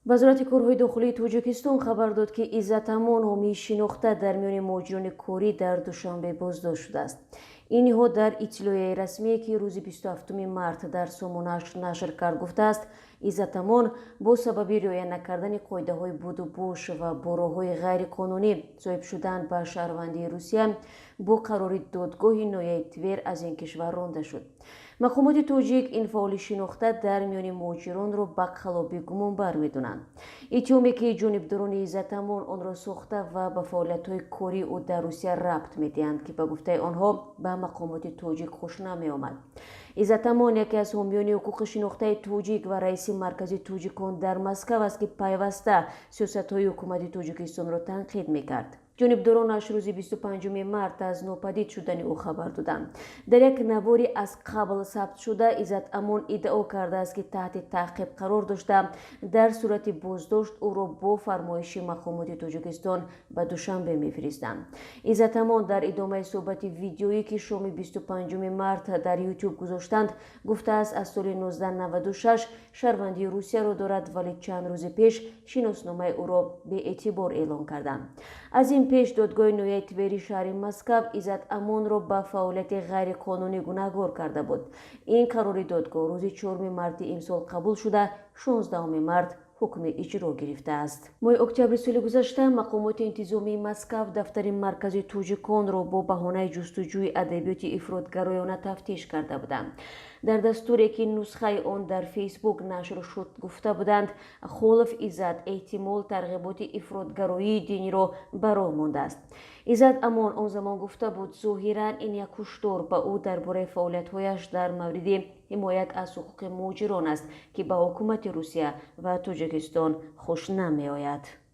وزارت کارهای داخلی تاجیکستان خبر داد که عزت امان حامی شناخته در میان مهاجران کوری در دوشنبه بازداشت شده است. این نهاد در اطلاعیه رسمی که روز 27 مارس در سامانه‌اش نشر کرد گفته است عزت امان با سبب رعایت نکردن قاعده‌های بود و باش و با راه‌های غیر قانونی صاحب شدن به شهروندی روسیه با قرار دادگاه نهایی تور از این کشور رانده شد. مقامات تاجیک این فعال شناخته در میان مهاجران را به خلابی گمان بر می‌دانند. اتهامی که جانبداران عزت امان آن را ساخته و به فعالیت‌های کاری او در روسیه ربط می‌دهند که به گفته آنها به مقامات تاجیک خوش نمی‌آمد. عزت امان یکی از حامیان حقوق شناخته تاجیک و رئیس مرکز تاجیکان در مسکو است که پیوسته سیاست‌های حکومت تاجیکستان را تنقید می‌کرد. جانبدارانش روز 25 مارس از ناپدید شدن او خبر دادند. در یک نواری از قبل ثبت شده عزت امان ادعا کرده است که تحت تعقیب قرار داشته در صورت بازداشت او را با فرمایش مقامات تاجیکستان به دوشنبه می‌فرستند. عزت امان در ادامه صحبت ویدیویی که شام 25 مارس در یوتیوب گذاشتند گفته است از سال 1996 شهروندی روسیه را دارد ولی چند روز پیش شناسنامه او را به اعتبار اعلام کردند. از این پیش دادگاه نهایی توری شهر مسکو عزت امان را به فعالیت غیر قانونی گناهکار کرده بود. این قرار دادگاه روز 4 مارس امسال قبول شده 16 مارس حکم اجرا گرفته است. ماه اکتبر سال گذشته مقامات انتظامی مسکو دفتر مرکز تاجیکان را با بهانه جستجوی ادبیات افراطگرایانه تفتیش کرده بودند. در دستوری که نسخه آن در فیسبوک نشر شد گفته بودند خلف عزت احتمال ترغیبات افراطگرایی دینی را برا مانده است. عزت امان آن زمان گفته بود ظاهراً این یک هشدار به او درباره فعالیت‌هایش در مورد حمایت از حقوق مهاجران است که به حکومت روسیه و تاجیکستان خوش نمی‌آید.